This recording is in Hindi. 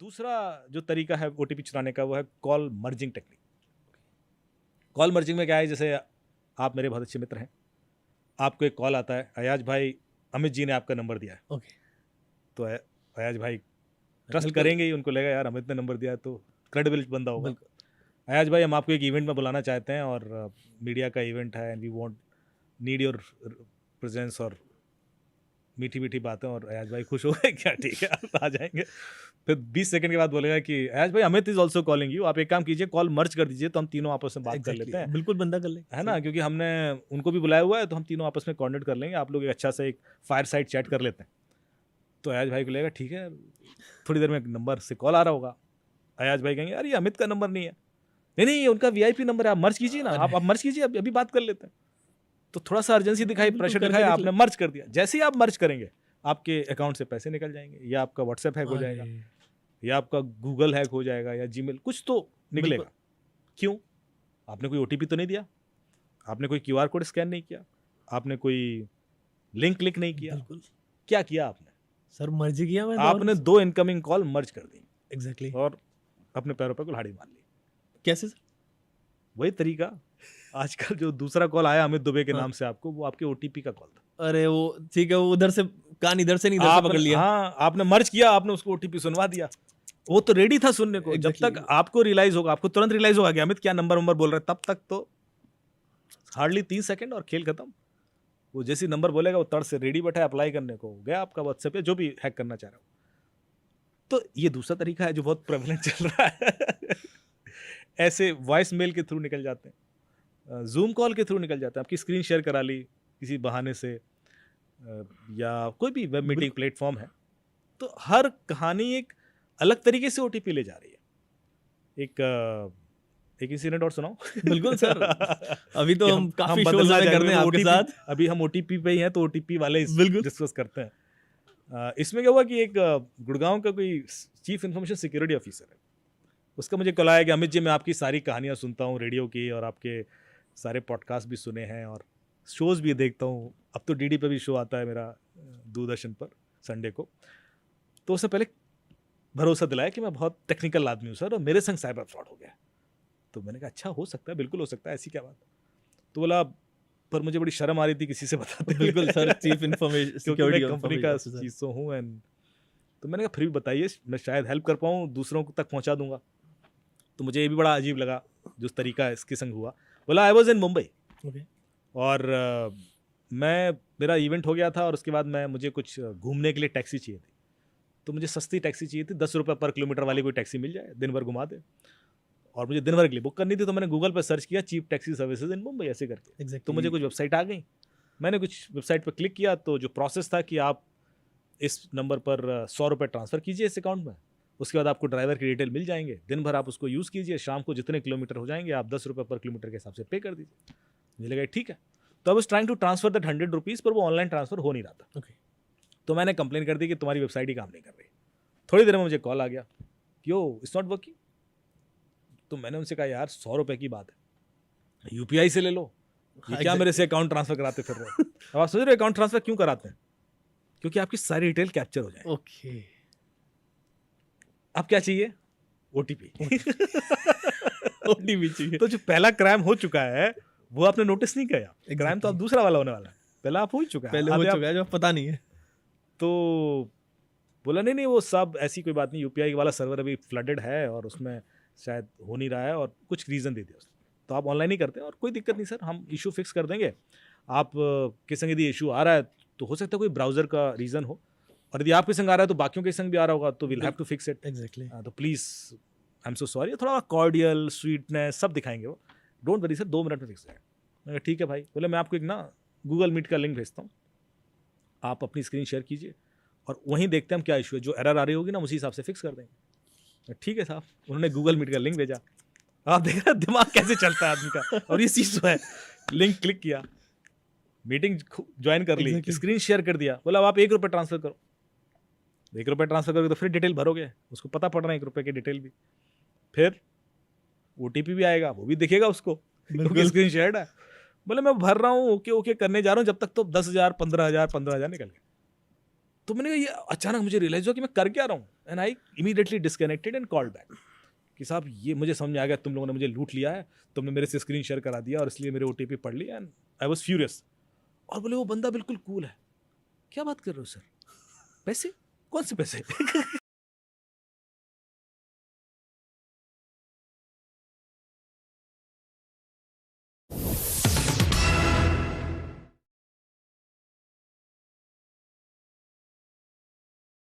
दूसरा जो तरीका है ओटीपी चुराने का वो है call merging technique. Call merging में क्या है, जैसे आप मेरे बहुत अच्छे मित्र हैं, आपको एक कॉल आता है, अयाज भाई अमित जी ने आपका नंबर दिया है। ओके, तो अयाज भाई ट्रस्ट करेंगे ही, उनको लगेगा यार अमित ने नंबर दिया है तो क्रेडिबल बंदा होगा। बिल्कुल। अयाज भाई हम आपको एक इवेंट में बुलाना चाहते हैं और मीडिया का इवेंट है and we want need your presence और मीठी मीठी बातें। और अयाज भाई खुश हो गए, क्या ठीक है आप आ जाएंगे। फिर 20 सेकंड के बाद बोलेगा कि अयाज भाई Amit is also calling you, आप एक काम कीजिए कॉल मर्ज कर दीजिए तो हम तीनों आपस में बात कर लेते हैं। बिल्कुल बंदा कर ले, है ना, क्योंकि हमने उनको भी बुलाया हुआ है तो हम तीनों आपस में कोऑर्डिनेट कर लेंगे, आप लोग एक अच्छा सा एक फायर साइड चैट कर लेते हैं। तो अयाज भाई को लगेगा ठीक है, थोड़ी देर में एक नंबर से कॉल आ रहा होगा। अयाज भाई कहेंगे अरे ये अमित का नंबर नहीं है, नहीं ये उनका वीआईपी नंबर है, आप मर्ज कीजिए ना, आप मर्ज कीजिए, अभी बात कर लेते हैं। तो थोड़ा सा अर्जेंसी दिखाई, प्रेशर दिखाया, आपने मर्ज कर दिया। जैसे ही आप मर्ज करेंगे आपके अकाउंट से पैसे निकल जाएंगे, या आपका व्हाट्सएप हैक हो जाएगा, या आपका गूगल हैक हो जाएगा, या जीमेल, कुछ तो निकलेगा। क्यों? आपने कोई ओटीपी तो नहीं दिया, आपने कोई क्यूआर कोड स्कैन नहीं किया, आपने कोई लिंक क्लिक नहीं किया। क्या किया आपने? सर मर्जी किया मैं, आपने 2 इनकमिंग कॉल मर्ज कर दी। एग्जैक्टली। और अपने पैरों पर कुल्हाड़ी मार ली। कैसे सर? वही तरीका, आजकल जो दूसरा कॉल आया अमित दुबे के नाम से आपको, वो आपके ओटीपी का कॉल था। अरे वो ठीक है, वो उधर से कान इधर से नहीं, इधर से पकड़ लिया। हाँ, आपने मर्ज किया, आपने उसको ओटीपी सुनवा दिया, वो तो रेडी था सुनने को। जब तक आपको रियलाइज होगा, आपको तुरंत रियलाइज होगा कि अमित क्या नंबर बोल रहा है, तब तक तो हार्डली 3 सेकंड और खेल खत्म। वो जैसी नंबर बोलेगा वो तड़ से रेडी बैठा है अप्लाई करने को, गया आपका व्हाट्सएप या जो भी हैक करना चाह रहा हो। तो ये दूसरा तरीका है जो बहुत प्रेवलेंट चल रहा है। ऐसे वॉइस मेल के थ्रू निकल जाते हैं, जूम कॉल के थ्रू निकल जाते हैं, आपकी स्क्रीन शेयर करा ली किसी बहाने से, या कोई भी वेब मीटिंग प्लेटफॉर्म है। तो हर कहानी एक अलग तरीके से ओटीपी ले जा रही है। एक इंसिडेंट और सुनाओ। बिल्कुल सर, अभी तो हम काफी शोज करते हैं आपके साथ, अभी हम ओटीपी पे ही हैं तो ओटीपी वाले डिस्कस करते हैं। इसमें क्या हुआ कि एक गुड़गांव का कोई चीफ इंफॉर्मेशन सिक्योरिटी ऑफिसर है, उसका मुझे कॉल आया कि अमित जी मैं आपकी सारी कहानियां सुनता हूँ रेडियो की, और आपके सारे पॉडकास्ट भी सुने हैं और शोज़ भी देखता हूँ। अब तो डीडी पे भी शो आता है मेरा, दूरदर्शन पर संडे को। तो उसने पहले भरोसा दिलाया कि मैं बहुत टेक्निकल आदमी हूँ सर, और मेरे संग साइबर फ्रॉड हो गया। तो मैंने कहा अच्छा, हो सकता है, बिल्कुल हो सकता है, ऐसी क्या बात। तो बोला पर मुझे बड़ी शर्म आ रही थी किसी से बताते। बिल्कुल sir, chief information security company का चीज़ तो हूँ। एंड तो मैंने कहा फिर भी बताइए, मैं शायद हेल्प कर पाऊँ, दूसरों तक पहुँचा दूंगा। तो मुझे ये भी बड़ा अजीब लगा जो तरीका इसके संग हुआ। बोला आई वॉज इन मुंबई, और मेरा इवेंट हो गया था, और उसके बाद मुझे कुछ घूमने के लिए टैक्सी चाहिए थी। तो मुझे सस्ती टैक्सी चाहिए थी, 10 रुपये पर किलोमीटर वाली कोई टैक्सी मिल जाए, दिन भर घुमा दे, और मुझे दिन भर के लिए बुक करनी थी। तो मैंने गूगल पर सर्च किया cheap taxi services in Mumbai ऐसे करके। तो मुझे कुछ वेबसाइट आ गई, मैंने कुछ वेबसाइट पर क्लिक किया। तो जो प्रोसेस था कि आप इस नंबर पर 100 रुपये ट्रांसफ़र कीजिए इस अकाउंट में, उसके बाद आपको ड्राइवर की डिटेल मिल जाएंगे, दिन भर आप उसको यूज़ कीजिए, शाम को जितने किलोमीटर हो जाएंगे आप 10 रुपये पर किलोमीटर के हिसाब से पे कर दीजिए। मुझे लगा ठीक है। तो I was trying to transfer that 100 rupees, पर वो ऑनलाइन ट्रांसफर हो नहीं रहा था। तो मैंने कंप्लेन कर दी कि तुम्हारी वेबसाइट ही काम नहीं कर रही। थोड़ी देर में मुझे कॉल आ गया, यो इट्स नॉट वर्किंग। तो मैंने उनसे कहा यार 100 रुपये की बात है, यूपीआई से ले लो, ये क्या मेरे से अकाउंट ट्रांसफर कराते फिर रहे हो। अब आप सोच रहे अकाउंट ट्रांसफर क्यों कराते हैं? क्योंकि आपकी सारी डिटेल कैप्चर हो जाए। ओके, अब क्या चाहिए? ओटीपी। ओटीपी चाहिए। तो जो पहला क्राइम हो चुका है वो आपने नोटिस नहीं किया। क्राइम तो अब दूसरा वाला होने वाला है, पहला आप हो ही चुका है, पहले हो चुका है जो पता नहीं है। तो बोला नहीं वो सब ऐसी कोई बात नहीं, यूपीआई वाला सर्वर अभी फ्लडेड है और उसमें शायद हो नहीं रहा है, और कुछ रीज़न दे दिया उसने, तो आप ऑनलाइन ही करते हैं और कोई दिक्कत नहीं सर, हम इशू फिक्स कर देंगे। आप के संग यदि इशू आ रहा है तो हो सकता है कोई ब्राउज़र का रीज़न हो, और यदि आपके संग आ रहा है तो बाकियों के संग भी आ रहा होगा, तो will have to fix it. Exactly. तो please I am so sorry, थोड़ा कॉर्डियल स्वीटनेस सब दिखाएंगे वो, डोंट वरी सर, 2 मिनट में फिक्स है। ठीक है भाई। बोले मैं आपको एक ना गूगल मीट का लिंक भेजता हूँ, आप अपनी स्क्रीन शेयर कीजिए और वहीं देखते हैं हम क्या इशू है, जो एरर आ रही होगी ना उसी हिसाब से फिक्स कर देंगे। ठीक है साहब। उन्होंने गूगल मीट का लिंक भेजा, आप देख रहे दिमाग कैसे चलता है आदमी का, और ये चीज़ तो है। लिंक क्लिक किया, मीटिंग ज्वाइन कर ली, स्क्रीन शेयर कर दिया, बोला अब आप 1 रुपये ट्रांसफर करो। 1 रुपये ट्रांसफर करोगे तो फिर डिटेल भरोगे, उसको पता पड़ रहा है 1 रुपये की डिटेल भी, फिर ओटीपी भी आएगा, वो भी दिखेगा उसको, स्क्रीन शेयर है। बोले मैं भर रहा हूँ, ओके ओके करने जा रहा हूँ, जब तक तो 10,000 15,000 निकल गए। तो मैंने कहा ये अचानक मुझे रियलाइज हुआ कि मैं कर क्या रहा हूँ, and I immediately disconnected and called back कि साहब ये मुझे समझ में आ गया, तुम लोगों ने मुझे लूट लिया है, तुमने मेरे से स्क्रीन शेयर करा दिया और इसलिए मेरे OTP पढ़ ली, एंड आई वाज फ्यूरियस। और बोले वो बंदा बिल्कुल कूल है, क्या बात कर रहे हो सर, पैसे, कौन से पैसे